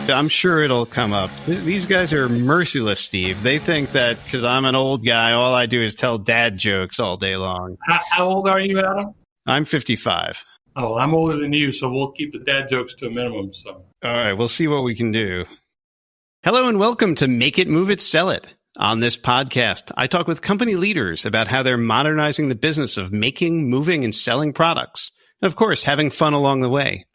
I'm sure it'll come up. These guys are merciless, Steve. They think that because I'm an old guy, all I do is tell dad jokes all day long. How old are you, Adam? I'm 55. Oh, I'm older than you, so we'll keep the dad jokes to a minimum. So, all right, we'll see what we can do. Hello and welcome to Make It, Move It, Sell It. On this podcast, I talk with company leaders about how they're modernizing the business of making, moving, and selling products. And of course, having fun along the way.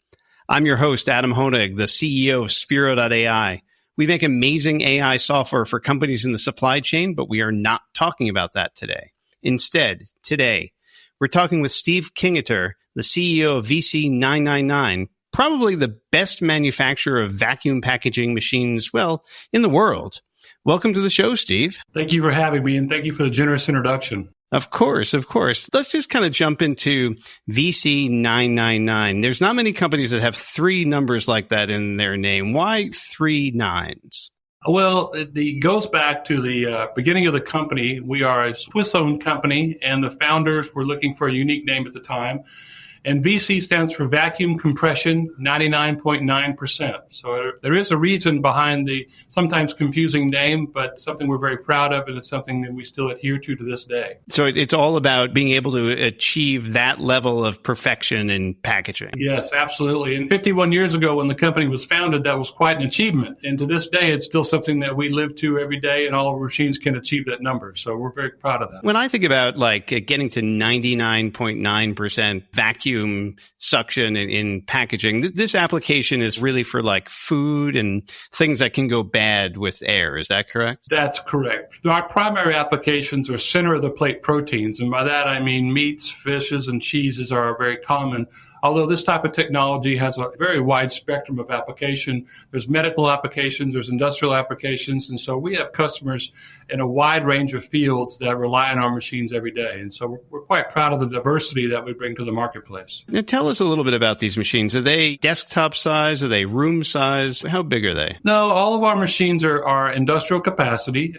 I'm your host, Adam Honig, the CEO of Spiro.ai. We make amazing AI software for companies in the supply chain, but we are not talking about that today. Instead, today, we're talking with Steve Kingeter, the CEO of VC999, probably the best manufacturer of vacuum packaging machines, well, in the world. Welcome to the show, Steve. Thank you for having me, and thank you for the generous introduction. Of course, of course. Let's just kind of jump into VC999. There's not many companies that have three numbers like that in their name. Why three nines? Well, it goes back to the beginning of the company. We are a Swiss-owned company, and the founders were looking for a unique name at the time. And VC stands for vacuum compression 99.9%. So there is a reason behind the sometimes confusing name, but something we're very proud of, and it's something that we still adhere to this day. So it's all about being able to achieve that level of perfection in packaging. Yes, absolutely. And 51 years ago when the company was founded, that was quite an achievement. And to this day, it's still something that we live to every day, and all of our machines can achieve that number. So we're very proud of that. When I think about like getting to 99.9% vacuum suction in packaging, this application is really for like food and things that can go bad with air. Is that correct? That's correct. Our primary applications are center of the plate proteins. And by that, I mean meats, fishes, and cheeses are very common. Although this type of technology has a very wide spectrum of application. There's medical applications, there's industrial applications, and so we have customers in a wide range of fields that rely on our machines every day. And so we're quite proud of the diversity that we bring to the marketplace. Now tell us a little bit about these machines. Are they desktop size? Are they room size? How big are they? No, all of our machines are industrial capacity.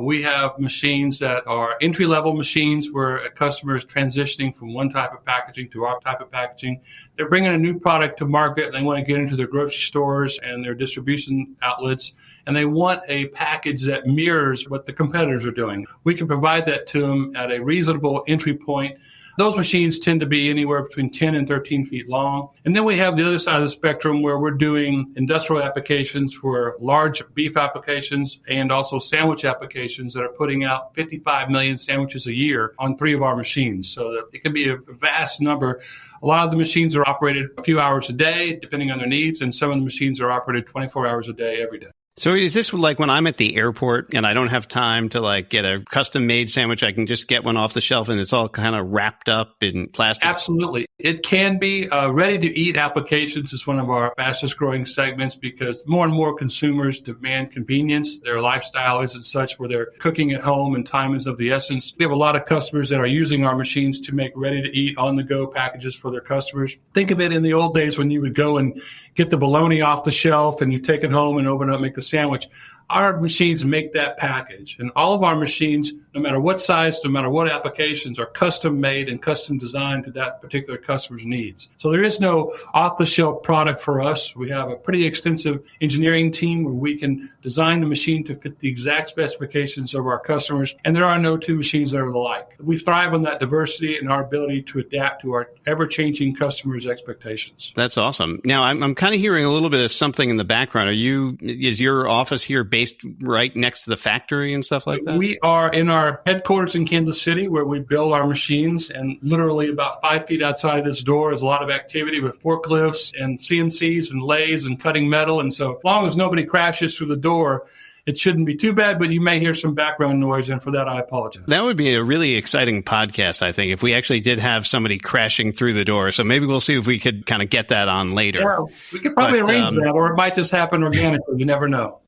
We have machines that are entry-level machines where a customer is transitioning from one type of packaging to our type of packaging. They're bringing a new product to market, and they want to get into their grocery stores and their distribution outlets, and they want a package that mirrors what the competitors are doing. We can provide that to them at a reasonable entry point. Those machines tend to be anywhere between 10 and 13 feet long. And then we have the other side of the spectrum where we're doing industrial applications for large beef applications and also sandwich applications that are putting out 55 million sandwiches a year on three of our machines. So that it can be a vast number. A lot of the machines are operated a few hours a day, depending on their needs, and some of the machines are operated 24 hours a day, every day. So is this like when I'm at the airport and I don't have time to like get a custom made sandwich, I can just get one off the shelf and it's all kind of wrapped up in plastic? Absolutely. It can be. Ready to eat applications is one of our fastest growing segments because more and more consumers demand convenience. Their lifestyle isn't such where they're cooking at home and time is of the essence. We have a lot of customers that are using our machines to make ready to eat on the go packages for their customers. Think of it in the old days when you would go and get the bologna off the shelf and you take it home and open it up, make the sandwich. Our machines make that package. And all of our machines, no matter what size, no matter what applications, are custom made and custom designed to that particular customer's needs. So there is no off-the-shelf product for us. We have a pretty extensive engineering team where we can design the machine to fit the exact specifications of our customers. And there are no two machines that are alike. We thrive on that diversity and our ability to adapt to our ever-changing customers' expectations. That's awesome. Now, I'm kind of hearing a little bit of something in the background. Is your office here based right next to the factory and stuff like that? We are in our headquarters in Kansas City where we build our machines, and literally about 5 feet outside of this door is a lot of activity with forklifts and CNCs and lathes and cutting metal. And so as long as nobody crashes through the door, it shouldn't be too bad, but you may hear some background noise, and for that, I apologize. That would be a really exciting podcast, I think, if we actually did have somebody crashing through the door. So maybe we'll see if we could kind of get that on later. Yeah, we could probably arrange that, or it might just happen organically. You never know.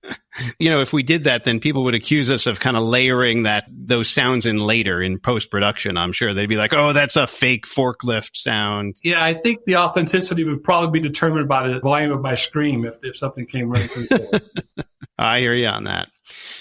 You know, if we did that, then people would accuse us of kind of layering those sounds in later in post-production. I'm sure they'd be like, oh, that's a fake forklift sound. Yeah, I think the authenticity would probably be determined by the volume of my scream if something came right through there. I hear you on that.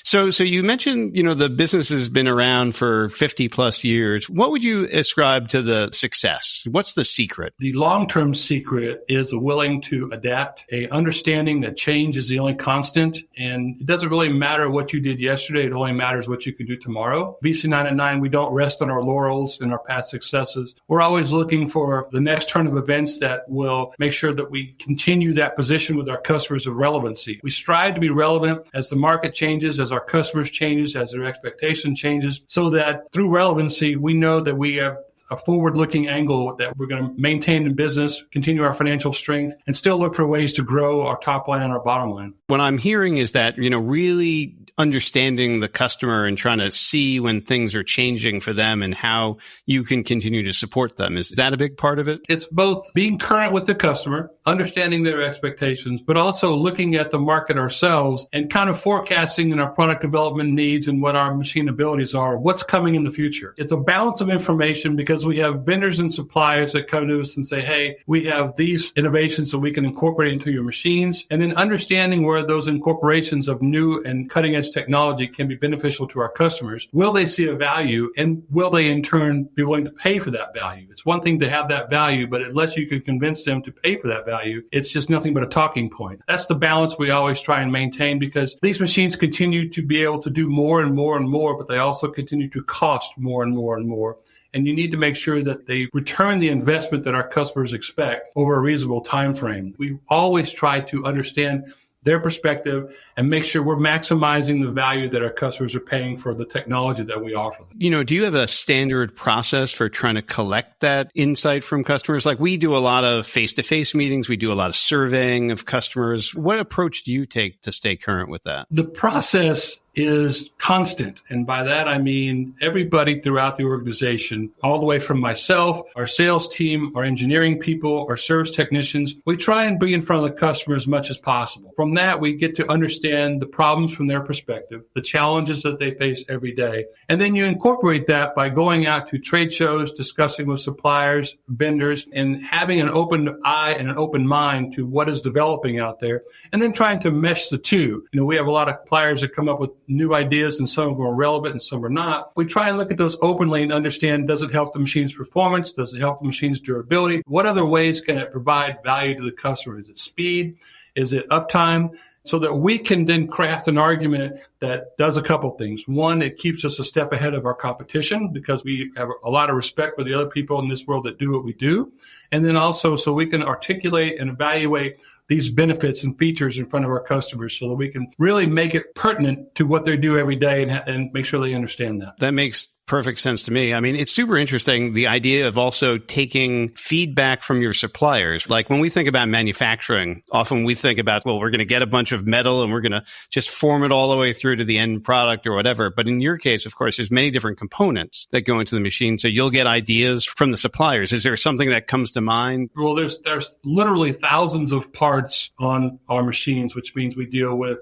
So you mentioned, the business has been around for 50 plus years. What would you ascribe to the success? What's the secret? The long-term secret is willing to adapt, a understanding that change is the only constant. And it doesn't really matter what you did yesterday. It only matters what you can do tomorrow. VC999, we don't rest on our laurels and our past successes. We're always looking for the next turn of events that will make sure that we continue that position with our customers of relevancy. We strive to be relevant as the market changes, as our customers changes, as their expectation changes, so that through relevancy, we know that we have a forward-looking angle that we're going to maintain in business, continue our financial strength, and still look for ways to grow our top line and our bottom line. What I'm hearing is that, really understanding the customer and trying to see when things are changing for them and how you can continue to support them. Is that a big part of it? It's both being current with the customer, understanding their expectations, but also looking at the market ourselves and kind of forecasting in our product development needs and what our machine abilities are, what's coming in the future. It's a balance of information because we have vendors and suppliers that come to us and say, hey, we have these innovations that we can incorporate into your machines, and then understanding where those incorporations of new and cutting edge technology can be beneficial to our customers. Will they see a value, and will they in turn be willing to pay for that value? It's one thing to have that value, but unless you can convince them to pay for that value, it's just nothing but a talking point. That's the balance we always try and maintain, because these machines continue to be able to do more and more and more, but they also continue to cost more and more and more. And you need to make sure that they return the investment that our customers expect over a reasonable time frame. We always try to understand their perspective and make sure we're maximizing the value that our customers are paying for the technology that we offer them. Do you have a standard process for trying to collect that insight from customers? Like, we do a lot of face-to-face meetings. We do a lot of surveying of customers. What approach do you take to stay current with that? The process is constant. And by that, I mean everybody throughout the organization, all the way from myself, our sales team, our engineering people, our service technicians. We try and be in front of the customer as much as possible. From that, we get to understand the problems from their perspective, the challenges that they face every day. And then you incorporate that by going out to trade shows, discussing with suppliers, vendors, and having an open eye and an open mind to what is developing out there, and then trying to mesh the two. We have a lot of suppliers that come up with new ideas, and some of them are relevant and some are not. We try and look at those openly and understand, does it help the machine's performance? Does it help the machine's durability? What other ways can it provide value to the customer? Is it speed? Is it uptime? So that we can then craft an argument that does a couple things. One, it keeps us a step ahead of our competition because we have a lot of respect for the other people in this world that do what we do. And then also so we can articulate and evaluate these benefits and features in front of our customers so that we can really make it pertinent to what they do every day and make sure they understand that. That makes perfect sense to me. I mean, it's super interesting, the idea of also taking feedback from your suppliers. Like when we think about manufacturing, often we think about, well, we're going to get a bunch of metal and we're going to just form it all the way through to the end product or whatever. But in your case, of course, there's many different components that go into the machine. So you'll get ideas from the suppliers. Is there something that comes to mind? Well, there's literally thousands of parts on our machines, which means we deal with,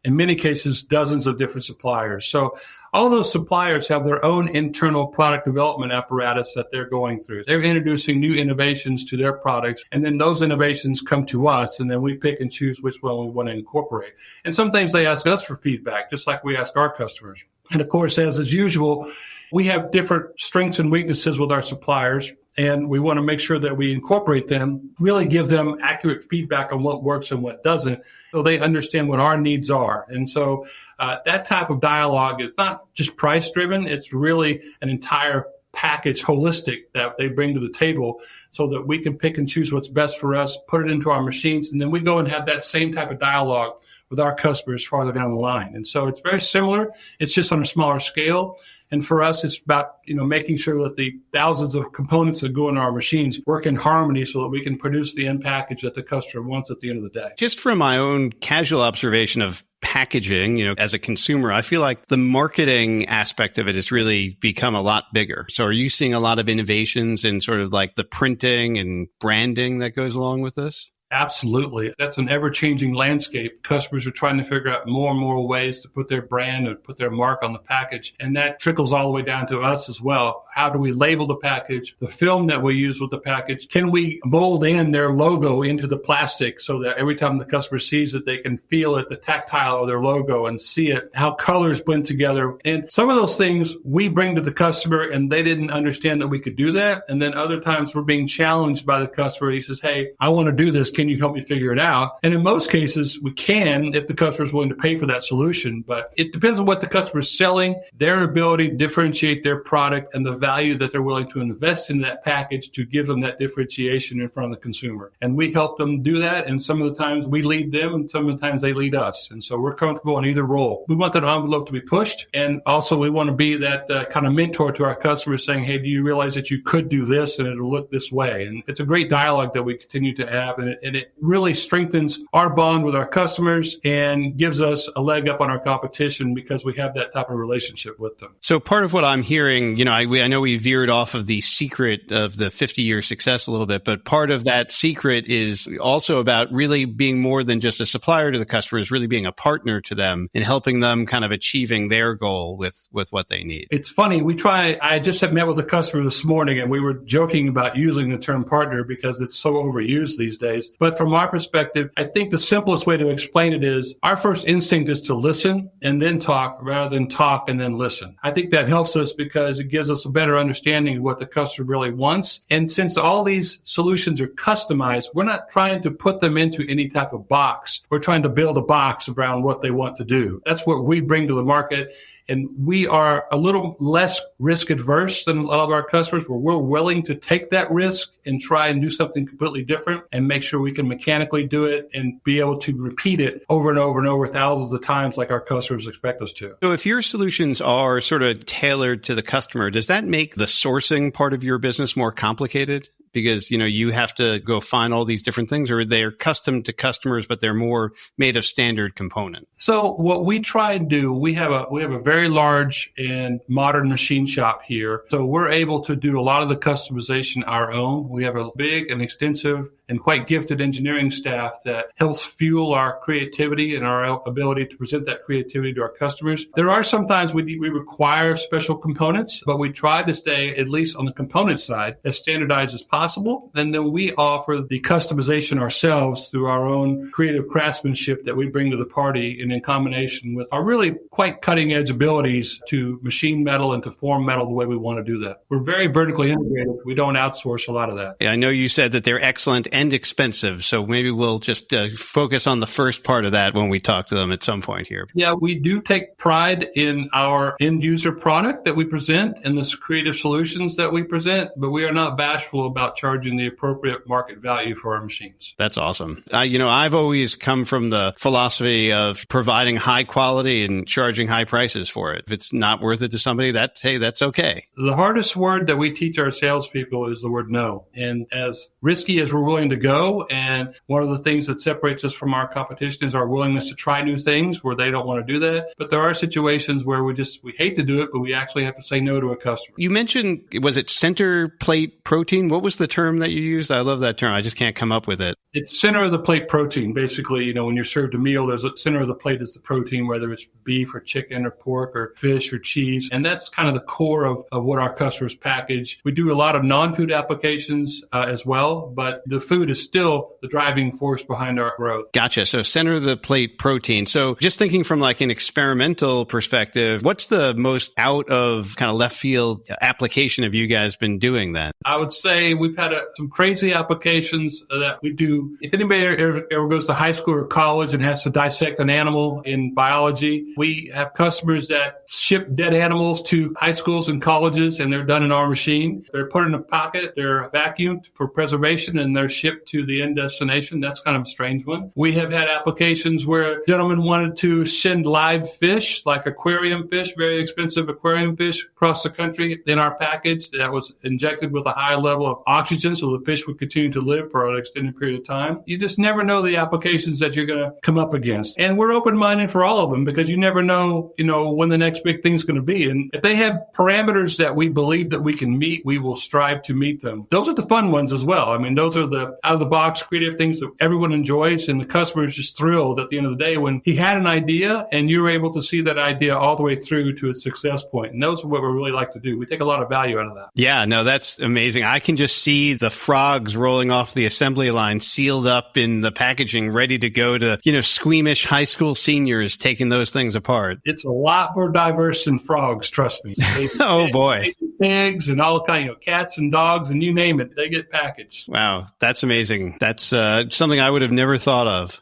in many cases, dozens of different suppliers. So all those suppliers have their own internal product development apparatus that they're going through. They're introducing new innovations to their products, and then those innovations come to us, and then we pick and choose which one we want to incorporate. And sometimes they ask us for feedback, just like we ask our customers. And of course, as is usual, we have different strengths and weaknesses with our suppliers, and we want to make sure that we incorporate them, really give them accurate feedback on what works and what doesn't, so they understand what our needs are. And so that type of dialogue is not just price driven. It's really an entire package, holistic, that they bring to the table so that we can pick and choose what's best for us, put it into our machines, and then we go and have that same type of dialogue with our customers farther down the line. And so it's very similar. It's just on a smaller scale. And for us, it's about, making sure that the thousands of components that go into our machines work in harmony so that we can produce the end package that the customer wants at the end of the day. Just from my own casual observation of packaging, as a consumer, I feel like the marketing aspect of it has really become a lot bigger. So are you seeing a lot of innovations in sort of like the printing and branding that goes along with this? Absolutely. That's an ever-changing landscape. Customers are trying to figure out more and more ways to put their brand and put their mark on the package. And that trickles all the way down to us as well. How do we label the package? The film that we use with the package, can we mold in their logo into the plastic so that every time the customer sees it, they can feel it, the tactile of their logo, and see it, how colors blend together. And some of those things we bring to the customer and they didn't understand that we could do that. And then other times we're being challenged by the customer. He says, hey, I want to do this. Can you help me figure it out? And in most cases, we can if the customer is willing to pay for that solution. But it depends on what the customer is selling, their ability to differentiate their product, and the value that they're willing to invest in that package to give them that differentiation in front of the consumer. And we help them do that. And some of the times we lead them and some of the times they lead us. And so we're comfortable in either role. We want that envelope to be pushed. And also we want to be that kind of mentor to our customers saying, hey, do you realize that you could do this and it'll look this way? And it's a great dialogue that we continue to have. And it really strengthens our bond with our customers and gives us a leg up on our competition because we have that type of relationship with them. So part of what I'm hearing, I know we veered off of the secret of the 50-year success a little bit, but part of that secret is also about really being more than just a supplier to the customers, really being a partner to them and helping them kind of achieving their goal with what they need. It's funny. I just had met with a customer this morning and we were joking about using the term partner because it's so overused these days. But from our perspective, I think the simplest way to explain it is our first instinct is to listen and then talk rather than talk and then listen. I think that helps us because it gives us a better understanding of what the customer really wants. And since all these solutions are customized, we're not trying to put them into any type of box. We're trying to build a box around what they want to do. That's what we bring to the market. And we are a little less risk adverse than a lot of our customers, where we're willing to take that risk and try and do something completely different and make sure we can mechanically do it and be able to repeat it over and over and over thousands of times like our customers expect us to. So if your solutions are sort of tailored to the customer, does that make the sourcing part of your business more complicated? Because, you have to go find all these different things, or they're custom to customers, but they're more made of standard component. So what we try and do, we have a very large and modern machine shop here. So we're able to do a lot of the customization our own. We have a big and extensive and quite gifted engineering staff that helps fuel our creativity and our ability to present that creativity to our customers. There are sometimes we require special components, but we try to stay, at least on the component side, as standardized as possible. And then we offer the customization ourselves through our own creative craftsmanship that we bring to the party, and in combination with our really quite cutting edge abilities to machine metal and to form metal the way we want to do that. We're very vertically integrated. We don't outsource a lot of that. Yeah, I know you said that they're excellent and expensive, so maybe we'll just focus on the first part of that when we talk to them at some point here. Yeah, we do take pride in our end user product that we present and the creative solutions that we present, but we are not bashful about charging the appropriate market value for our machines. That's awesome. I've always come from the philosophy of providing high quality and charging high prices for it. If it's not worth it to somebody, that's okay. The hardest word that we teach our salespeople is the word no. And as risky as we're willing to go, and one of the things that separates us from our competition is our willingness to try new things where they don't want to do that. But there are situations where we hate to do it, but we actually have to say no to a customer. You mentioned, was it center plate protein? What was the term that you used? I love that term. I just can't come up with it. It's center of the plate protein. Basically, when you're served a meal, there's a center of the plate is the protein, whether it's beef or chicken or pork or fish or cheese. And that's kind of the core of what our customers package. We do a lot of non-food applications as well, but the food is still the driving force behind our growth. Gotcha. So center of the plate protein. So just thinking from like an experimental perspective, what's the most out of kind of left field application have you guys been doing that? I would say we've had some crazy applications that we do. If anybody ever goes to high school or college and has to dissect an animal in biology, we have customers that ship dead animals to high schools and colleges, and they're done in our machine. They're put in a pocket, they're vacuumed for preservation, and they're shipped to the end destination. That's kind of a strange one. We have had applications where gentlemen wanted to send live fish, like aquarium fish, very expensive aquarium fish, across the country in our package that was injected with a high level of oxygen so the fish would continue to live for an extended period of time. You just never know the applications that you're going to come up against. And we're open-minded for all of them because you never know, when the next big thing's going to be. And if they have parameters that we believe that we can meet, we will strive to meet them. Those are the fun ones as well. I mean, those are the out-of-the-box creative things that everyone enjoys, and the customer is just thrilled at the end of the day when he had an idea and you were able to see that idea all the way through to its success point. And those are what we really like to do. We take a lot of value out of that. Yeah, no, that's amazing. I can just see the frogs rolling off the assembly line, sealed up in the packaging, ready to go to, squeamish high school seniors taking those things apart. It's a lot more diverse than frogs, trust me. Oh, boy. Pigs and all kinds of cats and dogs and you name it, they get packaged. Wow, that's amazing. That's something I would have never thought of.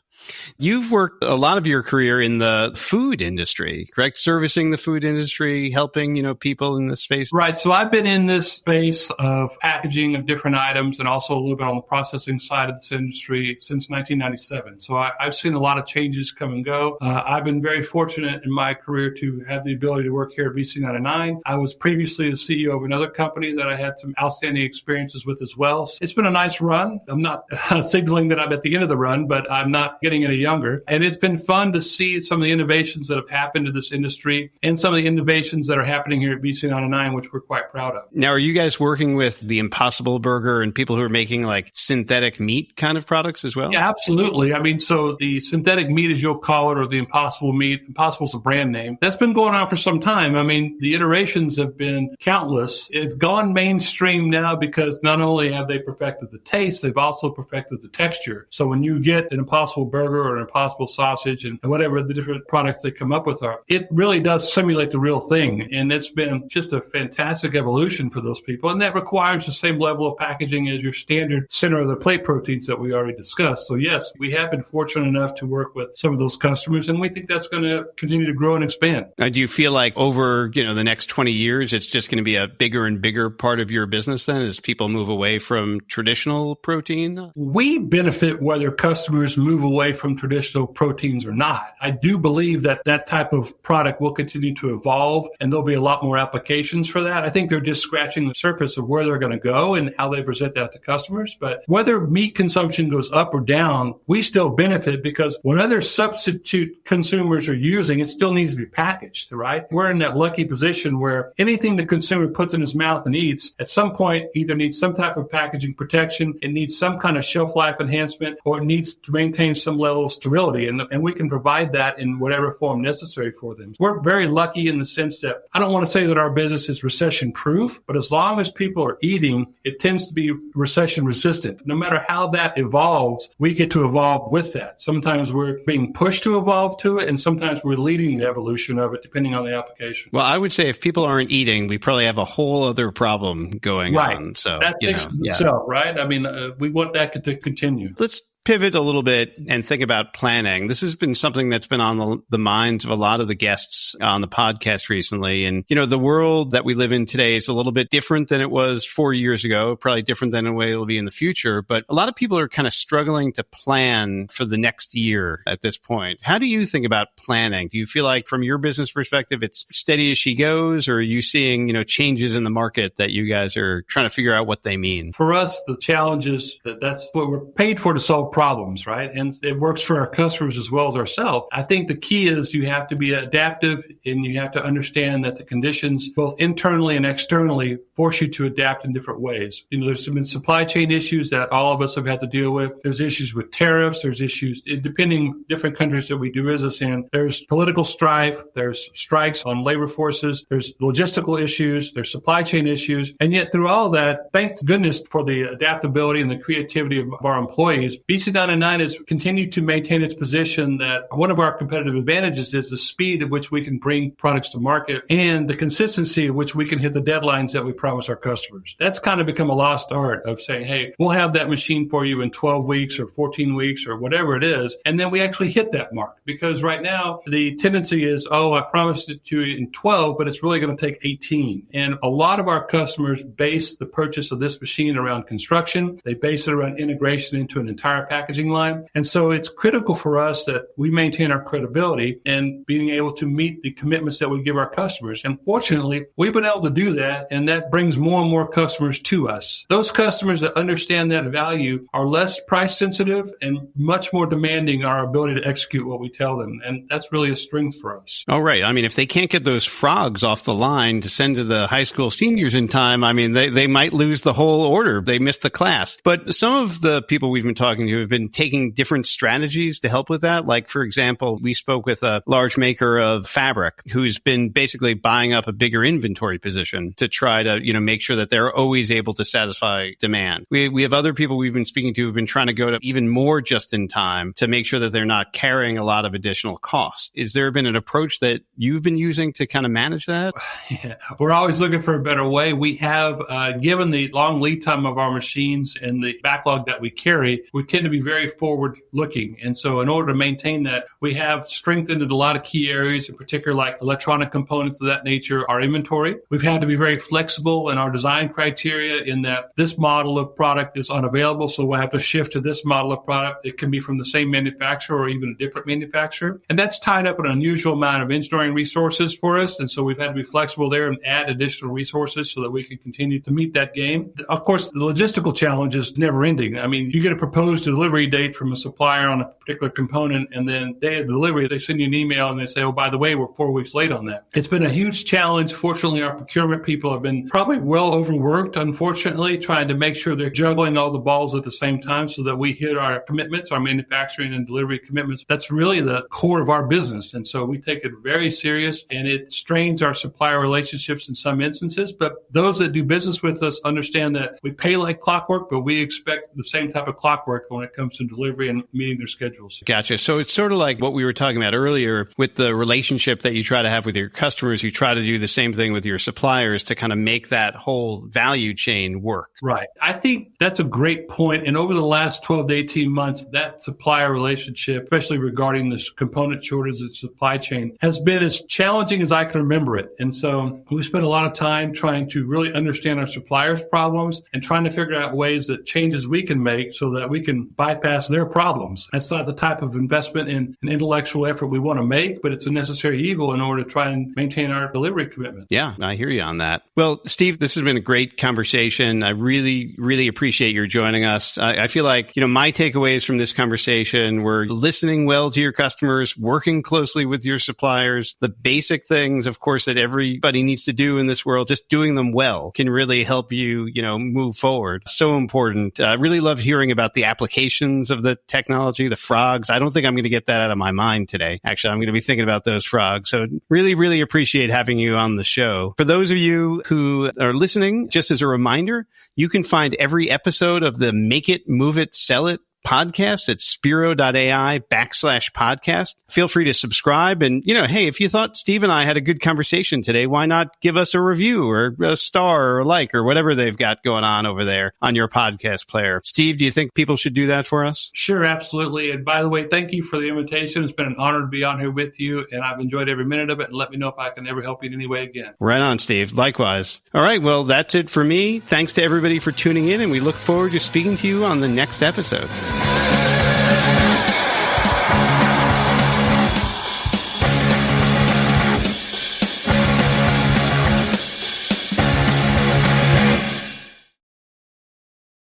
You've worked a lot of your career in the food industry, correct? Servicing the food industry, helping, people in this space. Right. So I've been in this space of packaging of different items and also a little bit on the processing side of this industry since 1997. So I've seen a lot of changes come and go. I've been very fortunate in my career to have the ability to work here at VC999. I was previously the CEO of another company that I had some outstanding experiences with as well. It's been a nice run. I'm not signaling that I'm at the end of the run, but I'm not getting any younger. And it's been fun to see some of the innovations that have happened in this industry and some of the innovations that are happening here at VC999, which we're quite proud of. Now, are you guys working with the Impossible Burger and people who are making like synthetic meat kind of products as well? Yeah, absolutely. I mean, so the synthetic meat, as you'll call it, or the Impossible meat, Impossible's a brand name. That's been going on for some time. I mean, the iterations have been countless. It's gone mainstream now because not only have they perfected the taste, they've also perfected the texture. So when you get an Impossible Burger or an Impossible sausage and whatever the different products they come up with are, it really does simulate the real thing. And it's been just a fantastic evolution for those people. And that requires the same level of packaging as your standard center of the plate proteins that we already discussed. So yes, we have been fortunate enough to work with some of those customers, and we think that's going to continue to grow and expand. Do you feel like over, the next 20 years, it's just going to be a bigger and bigger part of your business then as people move away from traditional protein? We benefit whether customers move away from traditional proteins or not. I do believe that that type of product will continue to evolve and there'll be a lot more applications for that. I think they're just scratching the surface of where they're going to go and how they present that to customers. But whether meat consumption goes up or down, we still benefit because when other substitute consumers are using, it still needs to be packaged, right? We're in that lucky position where anything the consumer puts in his mouth and eats at some point either needs some type of packaging protection, it needs some kind of shelf life enhancement, or it needs to maintain some level of sterility, and we can provide that in whatever form necessary for them. We're very lucky in the sense that I don't want to say that our business is recession proof, but as long as people are eating, it tends to be recession resistant. No matter how that evolves, we get to evolve with that. Sometimes we're being pushed to evolve to it, and sometimes we're leading the evolution of it depending on the application. Well, I would say if people aren't eating, we probably have a whole other problem going on. So that fixes itself, right? I mean, we want that to continue. Let's pivot a little bit and think about planning. This has been something that's been on the minds of a lot of the guests on the podcast recently. And, the world that we live in today is a little bit different than it was 4 years ago, probably different than the way it'll be in the future. But a lot of people are kind of struggling to plan for the next year at this point. How do you think about planning? Do you feel like from your business perspective, it's steady as she goes, or are you seeing, changes in the market that you guys are trying to figure out what they mean? For us, the challenge is that's what we're paid for, to solve problems, right? And it works for our customers as well as ourselves. I think the key is you have to be adaptive and you have to understand that the conditions, both internally and externally, force you to adapt in different ways. There's been supply chain issues that all of us have had to deal with. There's issues with tariffs. There's issues, depending different countries that we do business in. There's political strife. There's strikes on labor forces. There's logistical issues. There's supply chain issues. And yet through all that, thank goodness for the adaptability and the creativity of our employees, VC999 has continued to maintain its position that one of our competitive advantages is the speed at which we can bring products to market and the consistency at which we can hit the deadlines that we promise our customers. That's kind of become a lost art of saying, hey, we'll have that machine for you in 12 weeks or 14 weeks or whatever it is. And then we actually hit that mark, because right now the tendency is, I promised it to you in 12, but it's really going to take 18. And a lot of our customers base the purchase of this machine around construction. They base it around integration into an entire packaging line. And so it's critical for us that we maintain our credibility and being able to meet the commitments that we give our customers. And fortunately, we've been able to do that, and that brings more and more customers to us. Those customers that understand that value are less price sensitive and much more demanding our ability to execute what we tell them. And that's really a strength for us. Oh, right. I mean, if they can't get those frogs off the line to send to the high school seniors in time, I mean, they might lose the whole order. They missed the class. But some of the people we've been talking to have been taking different strategies to help with that. Like, for example, we spoke with a large maker of fabric who's been basically buying up a bigger inventory position to try to, make sure that they're always able to satisfy demand. We have other people we've been speaking to who've been trying to go to even more just in time to make sure that they're not carrying a lot of additional costs. Is there been an approach that you've been using to kind of manage that? Yeah, we're always looking for a better way. We have, given the long lead time of our machines and the backlog that we carry, we tend to be very forward looking. And so in order to maintain that, we have strengthened in a lot of key areas, in particular like electronic components of that nature, our inventory. We've had to be very flexible in our design criteria in that this model of product is unavailable, so we'll have to shift to this model of product. It can be from the same manufacturer or even a different manufacturer. And that's tied up an unusual amount of engineering resources for us. And so we've had to be flexible there and add additional resources so that we can continue to meet that game. Of course, the logistical challenge is never ending. I mean, you get a proposed delivery date from a supplier on a particular component, and then day of delivery, they send you an email and they say, oh, by the way, we're 4 weeks late on that. It's been a huge challenge. Fortunately, our procurement people have been probably well overworked, unfortunately, trying to make sure they're juggling all the balls at the same time so that we hit our commitments, our manufacturing and delivery commitments. That's really the core of our business. And so we take it very serious, and it strains our supplier relationships in some instances. But those that do business with us understand that we pay like clockwork, but we expect the same type of clockwork when it comes to delivery and meeting their schedules. Gotcha. So it's sort of like what we were talking about earlier with the relationship that you try to have with your customers. You try to do the same thing with your suppliers to kind of make that whole value chain work. Right. I think that's a great point. And over the last 12 to 18 months, that supplier relationship, especially regarding this component shortage and supply chain, has been as challenging as I can remember it. And so we spent a lot of time trying to really understand our suppliers' problems and trying to figure out ways that changes we can make so that we can bypass their problems. That's not the type of investment in an intellectual effort we want to make, but it's a necessary evil in order to try and maintain our delivery commitment. Yeah, I hear you on that. Well, Steve, this has been a great conversation. I really, really appreciate your joining us. I feel like, my takeaways from this conversation were listening well to your customers, working closely with your suppliers, the basic things, of course, that everybody needs to do in this world, just doing them well can really help you, move forward. So important. I really love hearing about the applications of the technology, the frogs. I don't think I'm going to get that out of my mind today. Actually, I'm going to be thinking about those frogs. So really, really appreciate having you on the show. For those of you who are listening, just as a reminder, you can find every episode of the Make It, Move It, Sell It podcast at spiro.ai/podcast. Feel free to subscribe. And, hey, if you thought Steve and I had a good conversation today, why not give us a review or a star or a like or whatever they've got going on over there on your podcast player. Steve, do you think people should do that for us? Sure, absolutely. And by the way, thank you for the invitation. It's been an honor to be on here with you, and I've enjoyed every minute of it. And let me know if I can ever help you in any way again. Right on, Steve. Likewise. All right. Well, that's it for me. Thanks to everybody for tuning in, and we look forward to speaking to you on the next episode.